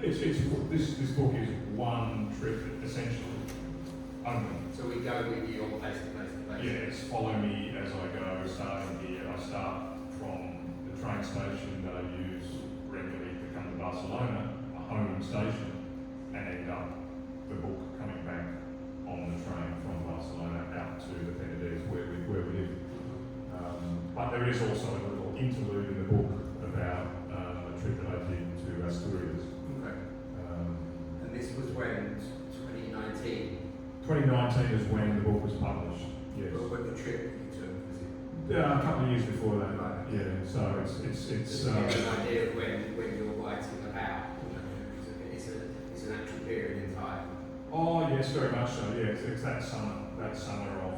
This book is one trip essentially only. So we go with you on place to place to place? Yes, follow me as I go, starting here. I start from the train station that I use regularly to come to Barcelona, a home station, and end up the book coming back on the train from Barcelona out to the Penedès where we live. But there is also a little interlude in the book about a trip that I did to Asturias. Okay. And this was when, 2019? 2019 is when the book was published, yes. Well, when the trip you took, was it? Yeah, a couple of years before that. Right. Yeah, so it's Just to get an idea of when you're writing about, it's an actual period in time. Oh yes, very much so. Yes, it's that summer of.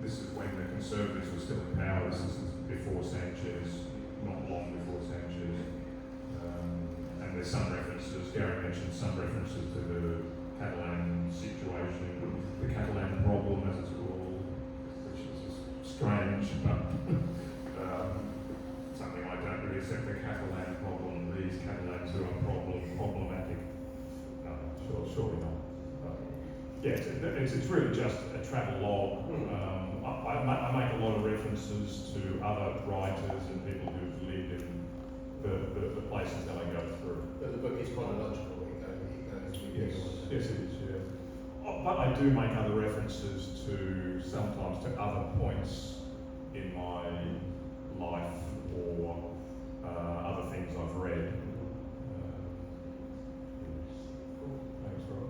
This is when the Conservatives were still in power. This is before Sanchez, not long before Sanchez. And there's some references. Gary mentioned some references to the Catalan situation, the Catalan problem, as it's called, which is strange, but something I don't really accept. The Catalan problem. These Catalans who are problematic. No, surely not. Yes, it's really just a travel log. I make a lot of references to other writers and people who've lived in the places that I go through. But the book is chronological, it goes with Yes, you. yes it is, yeah. But I do make other references to sometimes to other points in my life or other things I've read. Thanks, Rob.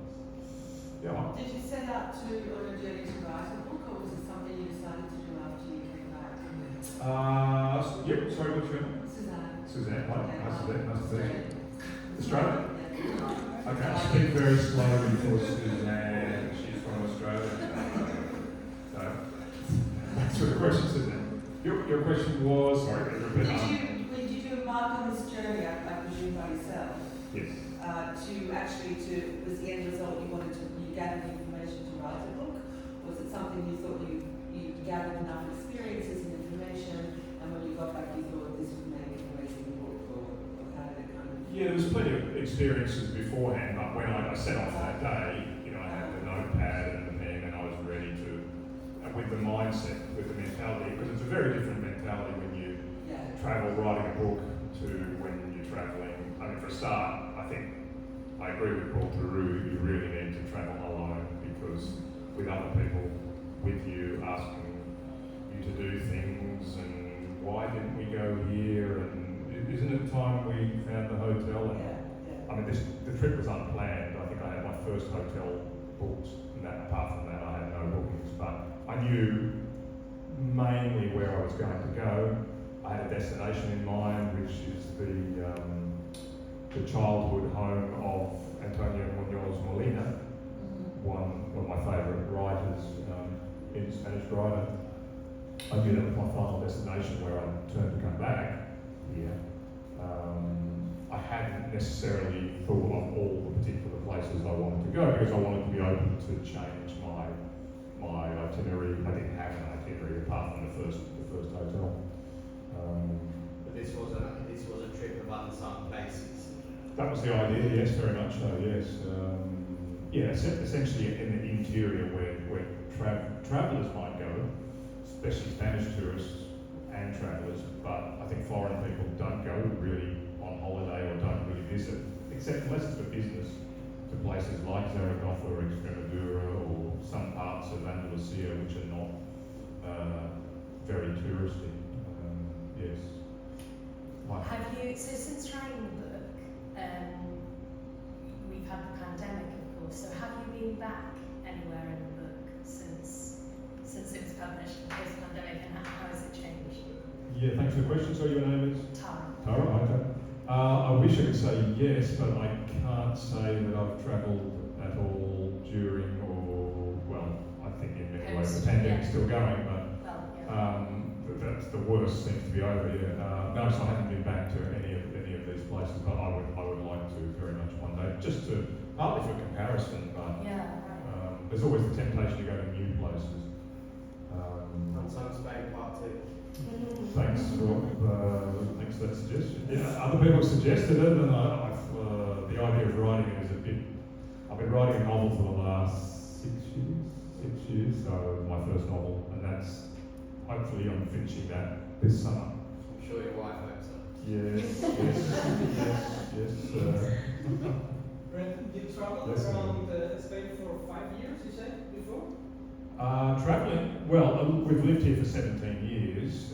Yeah. Did you set out on a journey to write a book, or was it something you decided to do after you came back? Yep, sorry, what's your name? Suzanne. Suzanne, hi. Okay, Nice to meet you. Nice to meet you. Australia. Australia? Yeah. Okay, I speak very slowly for Suzanne. She's from Australia. So, thanks for the question, Suzanne. Your question was, sorry, repeat that. Did you embark on this journey, I presume, by yourself? Yes. Was the end result you gathered information to write a book? Or was it something you thought you gathered enough experiences and information, and when you got back you thought this would make an amazing book, or how did it kind of... Yeah, there was plenty of experiences beforehand, but when I set off that day, I had the notepad and the pen, and I was ready to, with the mindset, with the mentality, because it's a very different mentality when you travel writing a book to when you're travelling. I mean, for a start, I think I agree with Paul Theroux, you really need to travel alone, because with other people with you asking you to do things, and why didn't we go here, and isn't it time we found the hotel? And I mean, the trip was unplanned. I think I had my first hotel booked, and apart from that I had no bookings, but I knew mainly where I was going to go. I had a destination in mind, which is the childhood home of Antonio Munoz Molina, one of my favourite writers, in Spanish writer. I knew that was my final destination where I turned to come back here. I hadn't necessarily thought of all the particular places I wanted to go, because I wanted to be open to change my itinerary. I didn't have an itinerary apart from the first hotel. But this was a trip of unsung places. That was the idea, yes, very much so, yes. Essentially in the interior where travellers might go, especially Spanish tourists and travellers, but I think foreign people don't go really on holiday or don't really visit, except unless it's for business, to places like Zaragoza or Extremadura or some parts of Andalusia which are not very touristy. Yes. Have you, so since writing the book, we've had the pandemic, of course, so have you been back anywhere in the book since it was published post-pandemic, and how has it changed? Yeah, thanks for the question. So your name is? Tara. Tara, okay. I wish I could say yes, but I can't say that I've travelled at all during, or, well, I think in many ways the pandemic's still going, but that's the worst seems to be over, yeah. No, so I haven't been back to any of these places, but I would like to very much one day, just to, partly for comparison, but there's always the temptation to go to new places. Unsung Spain Part 2. Thanks for that suggestion. Yeah, other people suggested it, and I've writing a novel for the last 6 years. 6 years, so my first novel, and that's hopefully I'm finishing that this summer. I'm sure your wife hopes so. Yes, yes. Brenton, you traveled Yes, around Spain for 5 years, you said, before? Travelling, well, we've lived here for 17 years.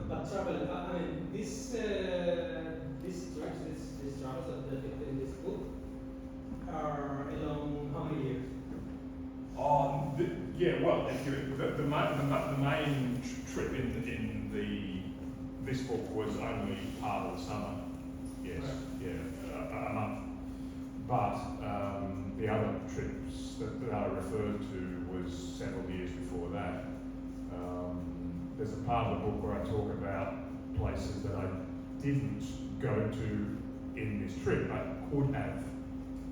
But traveling, I mean, these trips, these travels that depicted in this book are along how many years? Yeah, well, if you, the main trip in this book was only part of the summer. Yes, Right. yeah, a month. But the other trips that I referred to was several years before that. There's a part of the book where I talk about places that I didn't go to in this trip, I could have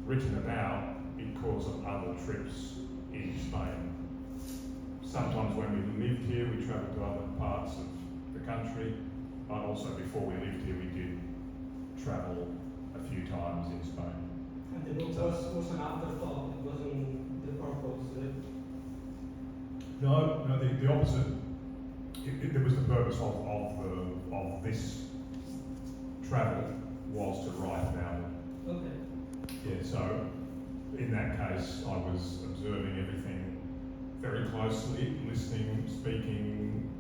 written about because of other trips in Spain. Sometimes when we lived here, we travelled to other parts of the country, but also before we lived here, we did travel a few times in Spain. And the book was an afterthought, it wasn't the purpose. No, the opposite. It was the purpose of this travel was to write about it. Okay. Yeah, so in that case, I was observing everything very closely, listening, speaking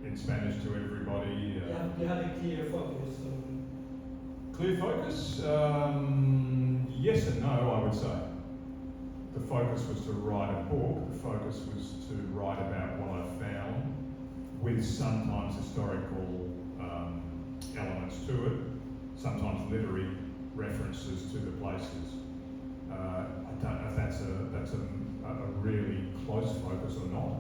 in Spanish to everybody. You had a clear focus on... Clear focus? Yes and no, I would say. The focus was to write a book. The focus was to write about what I found, with sometimes historical elements to it, sometimes literary references to the places. I don't know if that's a really close focus or not.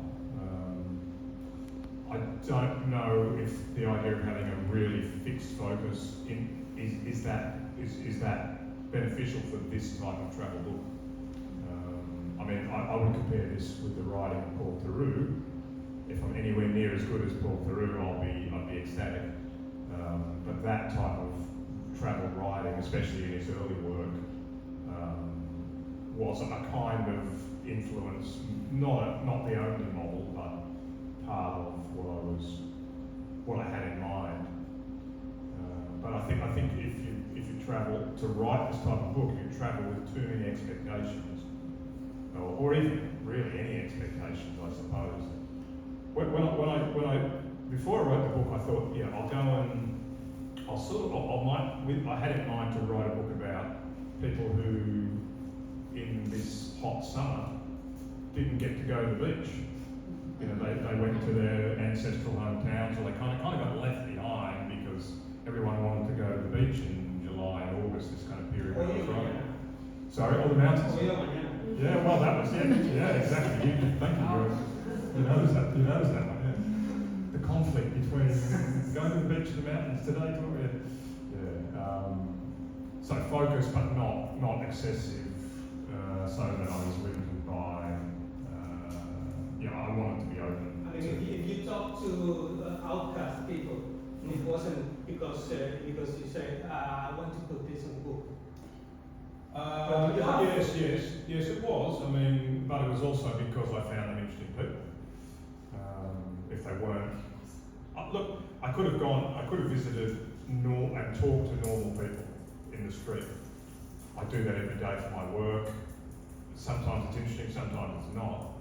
I don't know if the idea of having a really fixed focus is that beneficial for this type of travel book. I mean, I would compare this with the writing of Paul Theroux. If I'm anywhere near as good as Paul Theroux, I'd be ecstatic. But that type of travel writing, especially in his early work, was a kind of influence, not the only model, but part of what I had in mind. But I think if you travel to write this type of book, you travel with too many expectations, or even really any expectations, I suppose. Before I wrote the book, I thought, yeah, I'll go and I had in mind to write a book about people who, in this hot summer, didn't get to go to the beach. You know, they went to their ancestral hometowns, or they kind of got left behind because everyone wanted to go to the beach in July and August, this kind of period when it was raining. Sorry, all the mountains. Yeah, well, that was it. Yeah, exactly. Thank you. You noticed that one, yeah. The conflict between going to the beach and the mountains today, Tori. Yeah. So focused, but not excessive, so that I was limited by. I wanted to be open. I mean, if you talk to outcast people, it wasn't because you said, I want to put this in a book. Yes, it was. I mean, but it was also because I found them interesting people. If they weren't, look, I could have visited and talked to normal people in the street. I do that every day for my work. Sometimes it's interesting, sometimes it's not.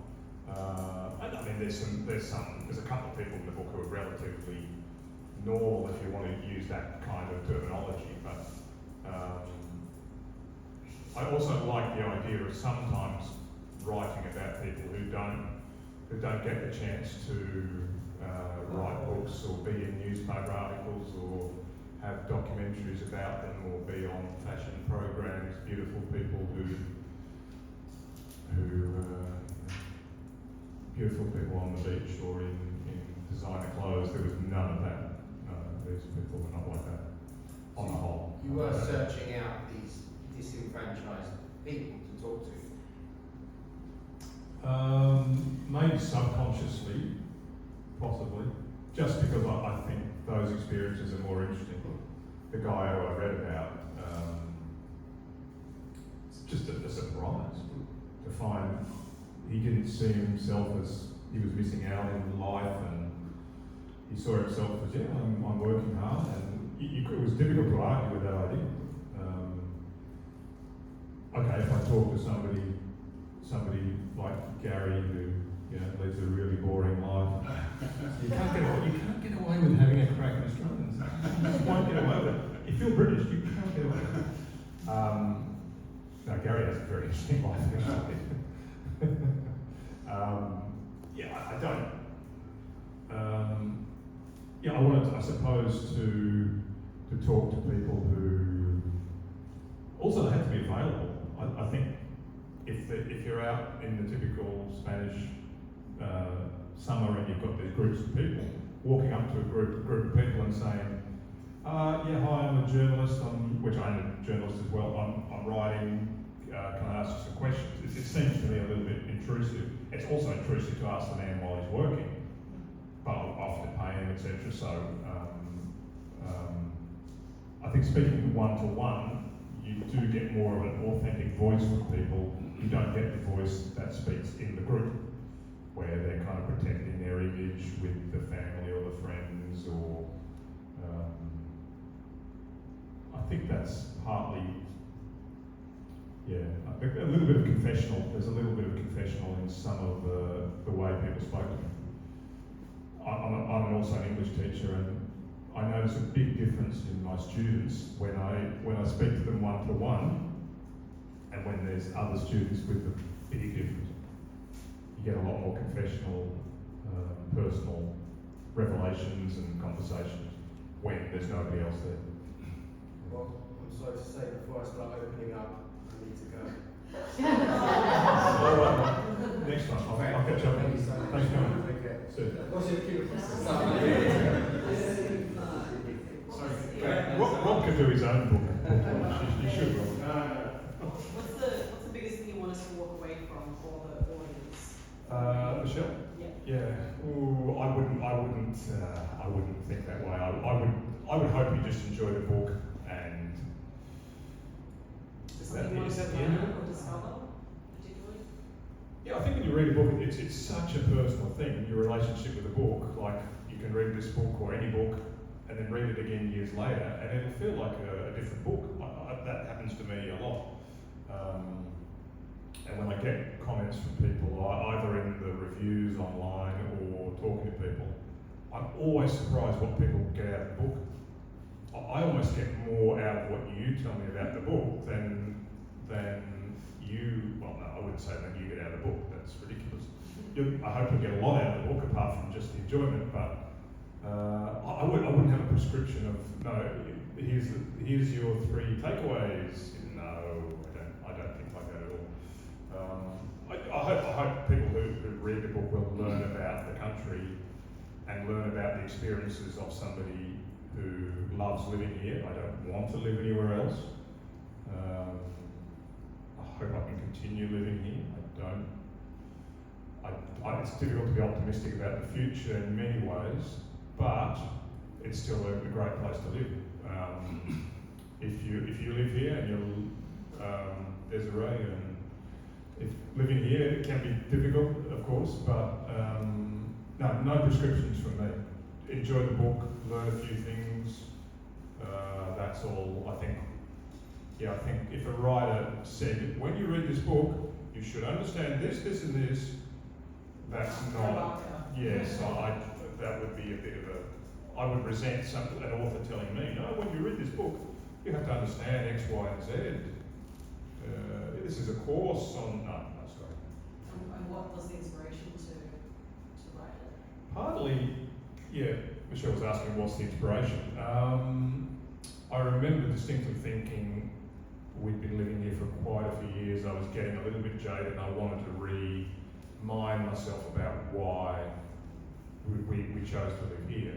I mean, there's a couple of people in the book who are relatively normal, if you want to use that kind of terminology, but I also like the idea of sometimes writing about people who don't get the chance to write books or be in newspaper articles or have documentaries about them or be on fashion programs, beautiful people beautiful people on the beach or in designer clothes. There was none of that. These people were not like that on the whole. You were searching out these disenfranchised people to talk to? Maybe subconsciously, possibly, just because I think those experiences are more interesting. The guy who I read about just a surprise to find he didn't see himself as he was missing out in life, and he saw himself as, yeah, I'm working hard, and it was difficult to argue with that idea. Okay, if I talk to somebody like Gary who, you know, leads a really boring life, you can't get away with having a crack at Australians. You just won't get away with it. If you're British, you can't get away with it. No, Gary has a very interesting life, actually. Yeah, I don't. Yeah, I wanted, I suppose, to talk to people who also have to be available. I think if you're out in the typical Spanish summer and you've got these groups of people walking up to a group of people and saying, yeah, hi, I'm a journalist, which I'm a journalist as well, I'm writing, can I ask you some questions? It seems to me a little bit intrusive. It's also intrusive to ask the man while he's working, but I'll often pay him, etc. So I think speaking one-to-one, you do get more of an authentic voice from people. You don't get the voice that speaks in the group, where they're kind of protecting their image with the family or the friends, or I think that's partly, yeah, I think a little bit of confessional. There's a little bit of confessional in some of the way people spoke to me. I'm also an English teacher, and I notice a big difference in my students when I speak to them one-to-one, and when there's other students with a big difference. You get a lot more confessional, personal revelations and conversations when there's nobody else there. Well, I'm sorry to say, before I start opening up, I need to go. All right, next time, I'll catch up. Thank you so much. Thanks, John. Take care. See you. What's your cue? Sorry. Rob could do his own book. You should, Rob. What's the biggest thing you want us to walk away from for the audience? Michelle? Yeah. Yeah. Ooh, I wouldn't think that way. I would hope you just enjoy the book, and is that the end of it? Or discover, particularly? Yeah, I think when you read a book, it's such a personal thing. Your relationship with a book, like you can read this book or any book, and then read it again years later, and it'll feel like a different book. That happens to me a lot. And when I get comments from people, either in the reviews online or talking to people, I'm always surprised what people get out of the book. I almost get more out of what you tell me about the book than you, well, no, I wouldn't say than you get out of the book. That's ridiculous. I hope you get a lot out of the book apart from just the enjoyment, but I wouldn't have a prescription of, no, here's your 3 takeaways. No, I don't think like that at all. I hope people who read the book will learn about the country and learn about the experiences of somebody who loves living here. I don't want to live anywhere else. I hope I can continue living here. It's difficult to be optimistic about the future in many ways, but it's still a great place to live. If you live here and there's a ray, and if living here, it can be difficult, of course, but no prescriptions from me. Enjoy the book, learn a few things. That's all. I think if a writer said, when you read this book, you should understand this, this, and this. That's not. Yes, that would be a bit of a. I would resent an author telling me, no, when you read this book, you have to understand X, Y, and Z. This is a course on. No, sorry. And what was the inspiration to write it? Partly, yeah. Michelle was asking, what's the inspiration? I remember distinctly thinking, we'd been living here for quite a few years. I was getting a little bit jaded, and I wanted to remind myself about why we chose to live here.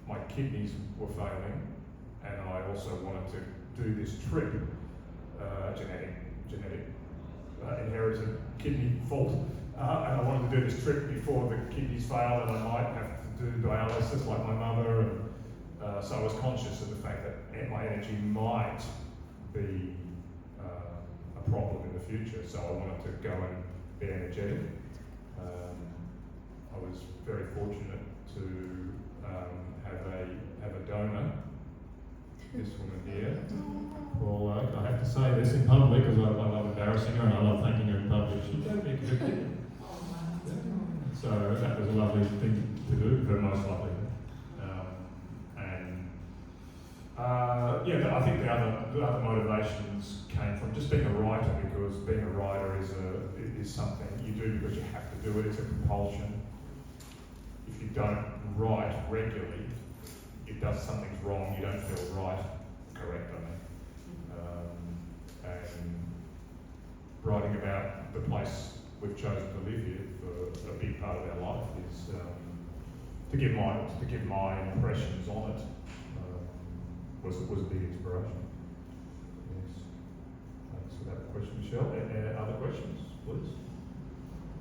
My kidneys were failing, and I also wanted to do this trip, genetic inherited kidney fault, and I wanted to do this trip before the kidneys failed, and I might have to do dialysis like my mother. And so I was conscious of the fact that my energy might be problem in the future. So I wanted to go and be energetic. I was very fortunate to have a donor, this woman here. Well, I have to say this in public because I love embarrassing her and I love thanking her in public. She gave me a gift. So that was a lovely thing to do, but most lovely. Yeah, I think the other motivations came from just being a writer, because being a writer is something you do because you have to do it. It's a compulsion. If you don't write regularly, it does something's wrong. You don't feel right, correct. And writing about the place we've chosen to live here for a big part of our life is to give my impressions on it. Was a big inspiration. Yes. Thanks for that question, Michelle. Other questions, please?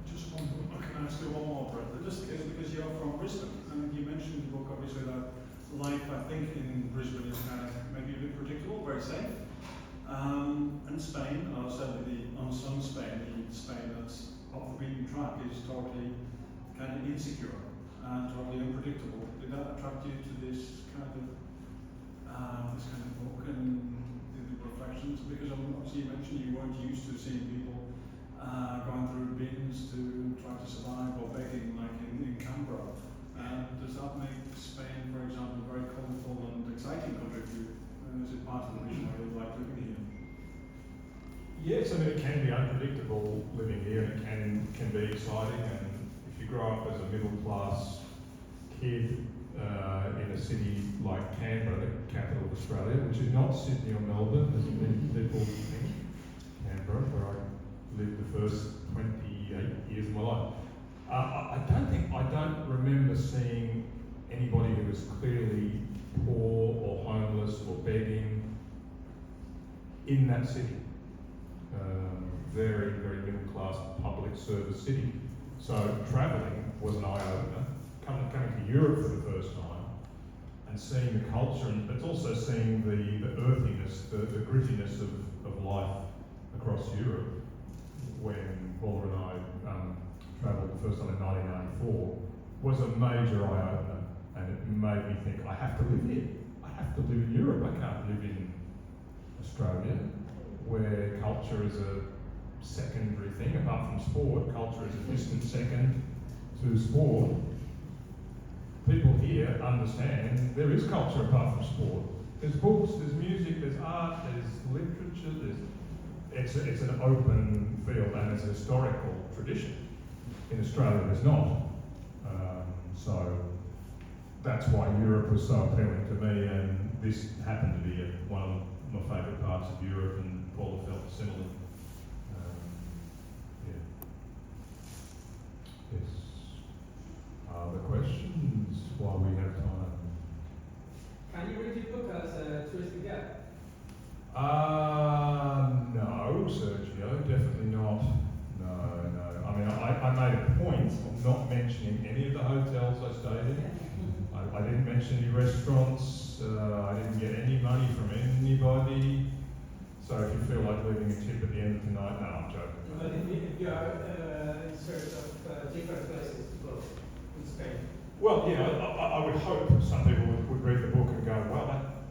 Just one. Can I ask you one more, Brett? Just because you're from Brisbane, and you mentioned in the book obviously that life, I think, in Brisbane is kind of maybe a bit predictable, very safe. And Spain, or certainly the Unsung Spain, the Spain that's off the beaten track, is totally kind of insecure and totally unpredictable. Did that attract you to this kind of book and the reflections? Because obviously you mentioned you weren't used to seeing people going through bins to try to survive or begging like in Canberra. Does that make Spain, for example, a very colourful and exciting country for you? Is it part of the reason why you like living here? Yes, I mean it can be unpredictable living here, and it can be exciting. And if you grow up as a middle class kid in a city like Canberra, the capital of Australia, which is not Sydney or Melbourne, as many people think. Canberra, where I lived the first 28 years of my life. I don't remember seeing anybody who was clearly poor or homeless or begging in that city. Very, very middle class public service city. So travelling was an eye-opener. Coming to Europe for the first time and seeing the culture, but also seeing the earthiness, the grittiness of life across Europe. When Paula and I travelled the first time in 1994, was a major eye-opener, and it made me think, I have to live here. I have to live in Europe. I can't live in Australia, where culture is a secondary thing. Apart from sport, culture is a distant second to sport. People here understand there is culture apart from sport. There's books, there's music, there's art, there's literature, it's an open field, and it's a historical tradition. In Australia there's not. So that's why Europe was so appealing to me, and this happened to be one of my favourite parts of Europe, and Paula felt similarly. Yes. Other questions while we have time? Can you read your book as a touristy guide? No, Sergio, definitely not. No. I mean, I made a point of not mentioning any of the hotels I stayed in. I didn't mention any restaurants. I didn't get any money from anybody. So if you feel like leaving a tip at the end of the night, no, I'm joking. But if you are in search of different places to go in Spain. Well, yeah, I would hope some people would read the book and go, well,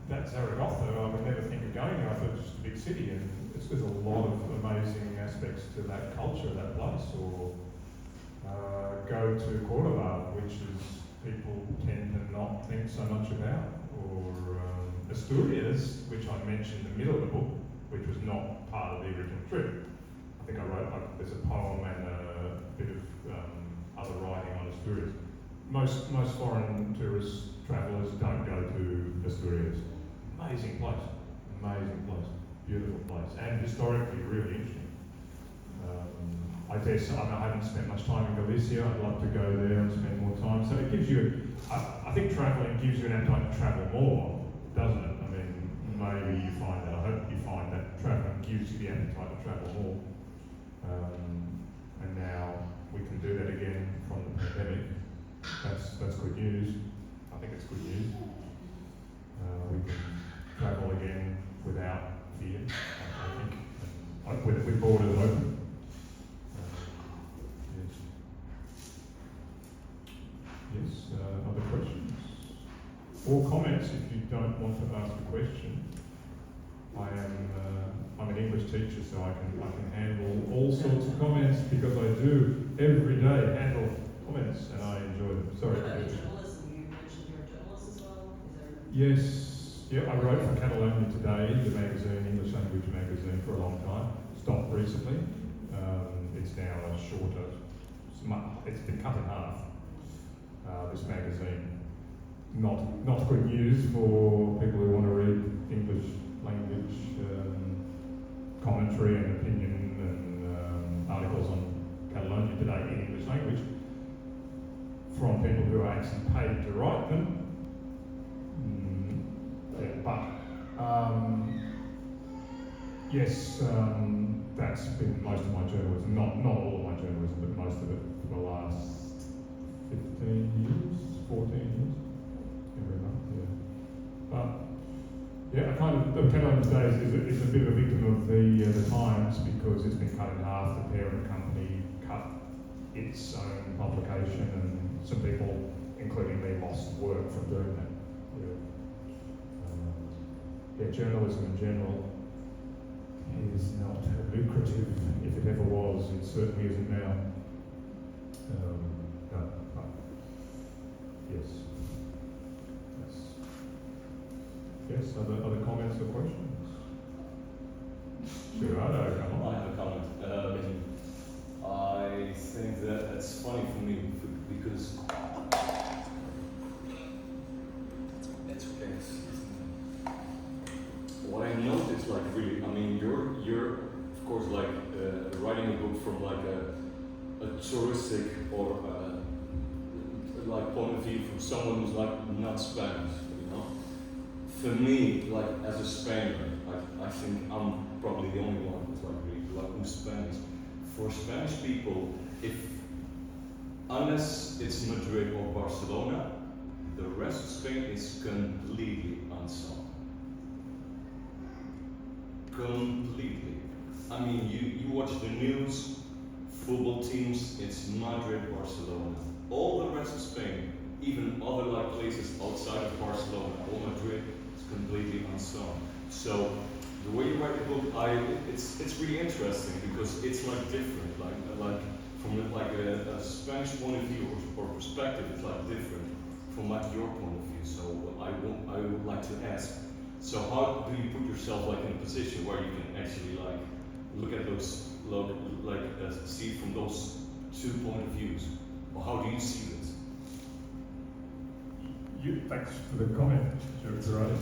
that's Zaragoza. I would never think of going there. I thought it was just a big city, and there's a lot of amazing aspects to that culture, that place. Or go to Cordoba, which is people tend to not think so much about. Or Asturias, which I mentioned in the middle of the book, which was not part of the original trip. I think I wrote, there's a poem and a bit of other writing on Asturias. Most foreign tourist travellers don't go to Asturias. Amazing place, beautiful place, and historically really interesting. I haven't spent much time in Galicia. I'd love to go there and spend more time. So it gives you, I think travelling gives you an appetite to travel more, doesn't it? I mean, maybe you find that. I hope you find that travelling gives you the appetite to travel more. And now we can do that again from the pandemic. That's good news. I think it's good news. We can travel again without fear, I think. with borders open. Yes, other questions? Or comments if you don't want to ask a question. I'm an English teacher, so I can handle all sorts of comments because I do every day handle comments and I enjoy them. Sorry. What about journalism? You mentioned you're a journalist as well. Is there? Yes, yeah, I wrote for Catalonia Today, the magazine, English language magazine, for a long time. Stopped recently. It's now a shorter. It's been cut in half. This magazine, not good news for people who want to read English language commentary and opinion and articles on Catalonia Today in English language from people who are actually paid to write them. Yes, that's been most of my journalism, not all of my journalism, but most of it for the last 15 years, 14 years, every month, yeah. But yeah, the Catalonia Today is a bit of a victim of the times because it's been cut in half. The parent company cut its own publication, and some people, including me, lost work from doing that. Yeah, journalism in general is not lucrative. If it ever was, it certainly isn't now. Yes, other comments or questions? Gerardo, come on. I have a comment. I think that it's funny for me because it's okay. What I noticed, like really, I mean, you're of course like writing a book from like a touristic or like point of view from someone who's like not Spanish, you know. For me, like as a Spaniard, I think I'm probably the only one who's like really like who's Spanish. For Spanish people, unless it's Madrid or Barcelona, the rest of Spain is completely unsung. Completely. I mean, you watch the news, football teams, it's Madrid, Barcelona. All the rest of Spain, even other like places outside of Barcelona or Madrid, is completely unsung. So the way you write the book, it's really interesting because it's like different, like from like a Spanish point of view or perspective, it's like different from like your point of view. So I would like to ask. So how do you put yourself like in a position where you can actually like look at those see it from those two point of views, or how do you see this? Thanks for the comment, Gerardo.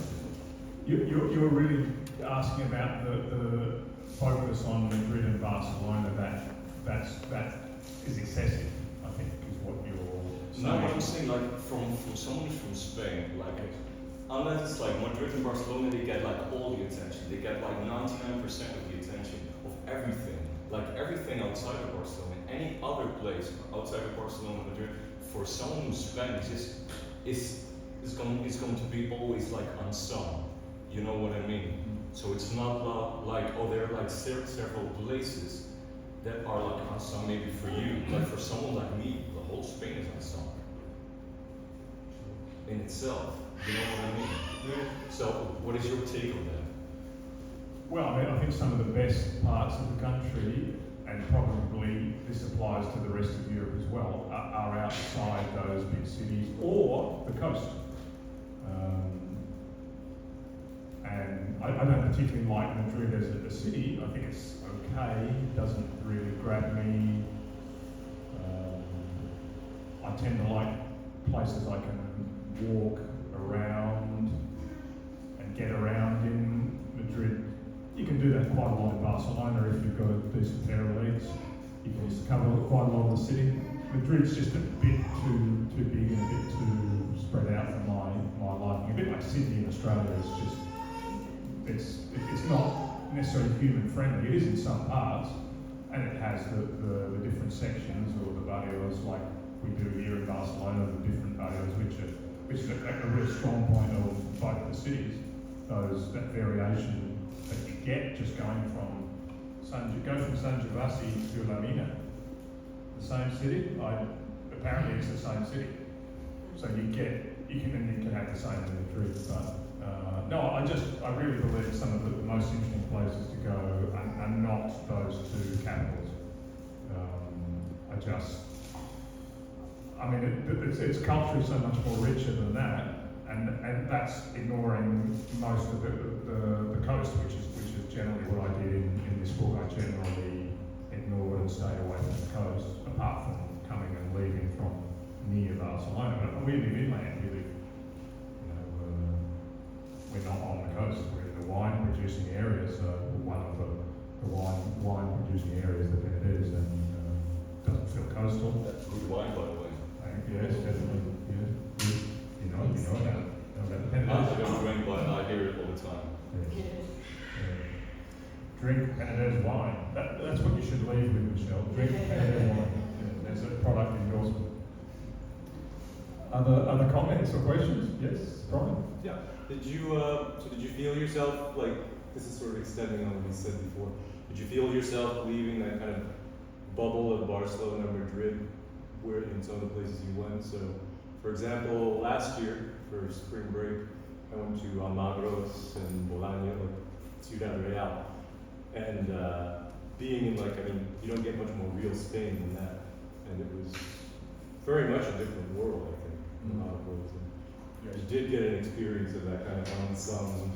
You're really asking about the focus on Madrid and Barcelona. That is excessive, I think, is what you're saying. No, what I'm saying, like from someone who's from Spain, like unless it's like Madrid and Barcelona, they get like all the attention. They get like 99% of the attention of everything. Like everything outside of Barcelona, any other place outside of Barcelona, Madrid, for someone who's Spanish is going to be always like unsung. You know what I mean? So it's not like, oh, there are like several places that are like unsung maybe for you, but for someone like me, the whole Spain is unsung in itself. You know what I mean? Yeah. So what is your take on that? Well, I mean, I think some of the best parts of the country, and probably this applies to the rest of Europe as well, are outside those big cities or the coast. And I don't particularly like Madrid as a city. I think it's okay. It doesn't really grab me. I tend to like places I can walk around and get around in. Madrid, you can do that quite a lot in Barcelona if you've got a decent pair of legs. You can just cover quite a lot of the city. Madrid's just a bit too big and a bit too spread out for my liking. A bit like Sydney in Australia. It's not necessarily human friendly. It is in some parts, and it has the different sections or the barrios like we do here in Barcelona, the different barrios which is a real strong point of both the cities. That variation that you get just going from go from San Gervasi to La Mina, the same city. Apparently it's the same city. So you can have the same in Madrid, but no, I really believe some of the most interesting places to go are not those two capitals. Its culture is so much more richer than that, and that's ignoring most of the coast, which is generally what I did in this book. I generally ignored and stayed away from the coast, apart from coming and leaving from near Barcelona. But we live inland. We live, we're not on the coast. We're in the wine producing area. So one of the wine producing areas that it is, and doesn't feel coastal. That's good wine, by the way. Yes, definitely. Yeah. You know about the Penedès. I don't drink, but I hear it all the time. Yes. Drink Penedès wine. That's what you should leave with, Michelle. Drink Penedès wine. Yeah, there's a product endorsement. Other comments or questions? Yes, Brian. Yeah. Did you feel yourself, like, this is sort of extending on what you said before, did you feel yourself leaving that kind of bubble of Barcelona, Madrid, where in some of the places you went? So, for example, last year for spring break, I went to Almagros and Bolaño, like Ciudad Real, and being in you don't get much more real Spain than that, and it was very much a different world, I think, in a lot of ways. You did get an experience of that kind of unsung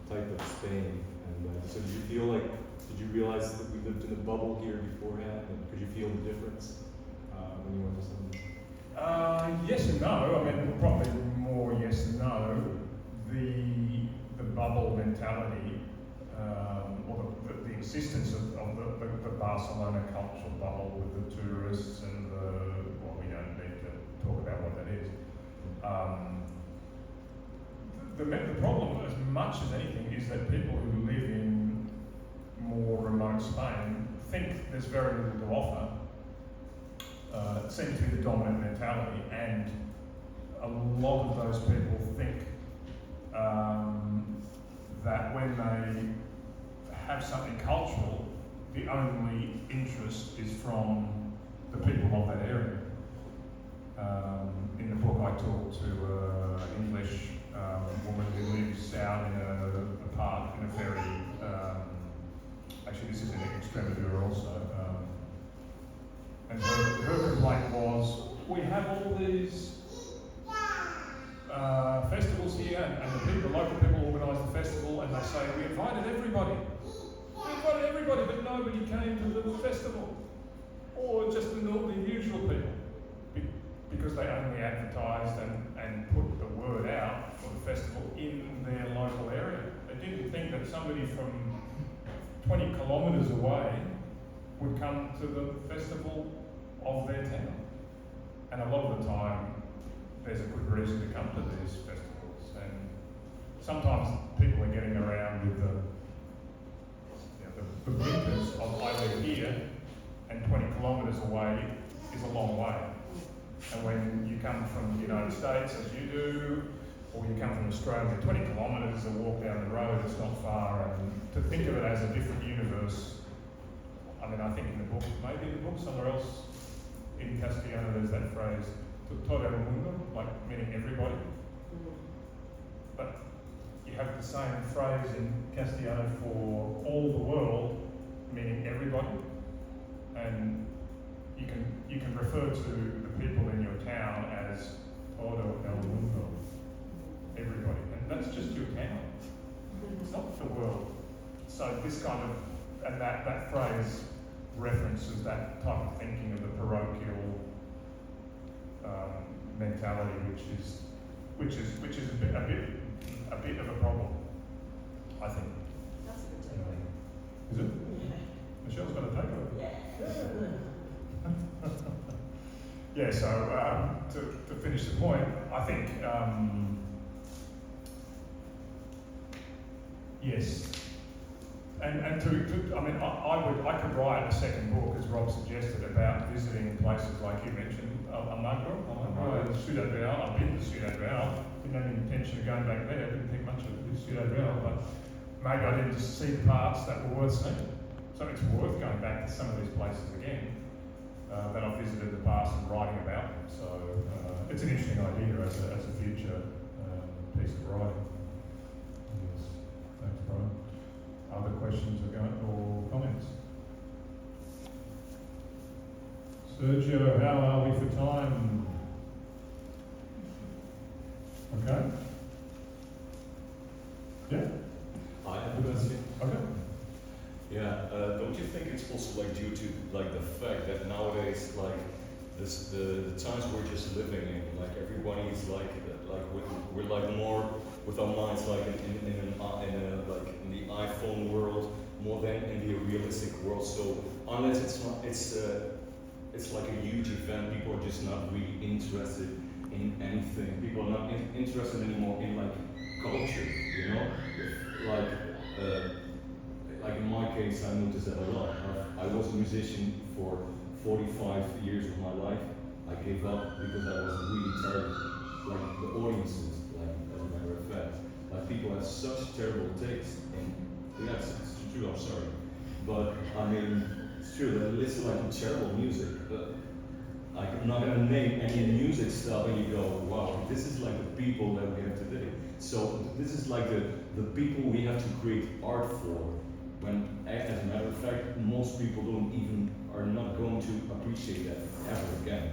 type of Spain, and so did you realize that we lived in a bubble here beforehand, and could you feel the difference when you went to some? Yes and no. I mean, probably more yes and no. The bubble mentality, or the existence of the Barcelona cultural bubble with the tourists and we don't need to talk about what that is. The problem, as much as anything, is that people who live in more remote Spain think there's very little to offer. It seems to be the dominant mentality, and a lot of those people think that when they have something cultural, the only interest is from the people of that area. In the book, I talk to an English woman who lives out in a park in a very, actually this is in Extremadura also, and her complaint was, we have all these festivals here, and the local people organise the festival, and they say, we invited everybody, but nobody came to the festival, or just the usual people. Because they only advertised and put the word out for the festival in their local area. They didn't think that somebody from 20 kilometres away would come to the festival of their town. And a lot of the time, there's a good reason to come to these festivals. And sometimes people are getting around with the blinkers of I live here, and 20 kilometres away is a long way. And when you come from the United States, as you do, or you come from Australia, 20 kilometres is a walk down the road, it's not far, and to think of it as a different universe, I mean, I think in the book, maybe in the book somewhere else, in Castellano there's that phrase, todo el mundo, like meaning everybody. But you have the same phrase in Castellano for all the world, meaning everybody, and you can refer to the people in your town as todo el mundo, everybody, and that's just your town. It's not the world. So this kind of, and that phrase references that type of thinking of the parochial mentality, which is a bit of a problem, I think. That's a good takeaway. Is it? Yeah. Michelle's got a takeaway. Yeah. Yeah, so to finish the point, I think, yes. And I could write a second book, as Rob suggested, about visiting places like you mentioned, Almagro, and Ciudad Real. I've been to Ciudad Real, didn't have any intention of going back there, didn't think much of Ciudad Real, but maybe I didn't just see the parts that were worth seeing. So it's worth going back to some of these places again that I've visited in the past and writing about them. So it's an interesting idea as a future piece of writing. Yes. Thanks, Brian. Other questions or comments? Sergio, how are we for time? Okay. Yeah. I have a question. Okay. Yeah, don't you think it's also like due to like the fact that nowadays like this the times we're just living in, like everybody is like we're like more with our minds like in the iPhone world more than in the realistic world. So unless it's like a huge event, people are just not really interested in anything. People are not interested anymore in like culture, you know, like in my case, I noticed that a lot. I was a musician for 45 years of my life. I gave up because I was really tired. Like the audiences, like as a matter of fact, like people have such terrible taste. And yes, it's true. I'm sorry, but I mean, it's true. They listen like to terrible music. But I'm not gonna name any music stuff, and you go, wow, this is like the people that we have today. So this is like the people we have to create art for. When, as a matter of fact, most people are not going to appreciate that ever again.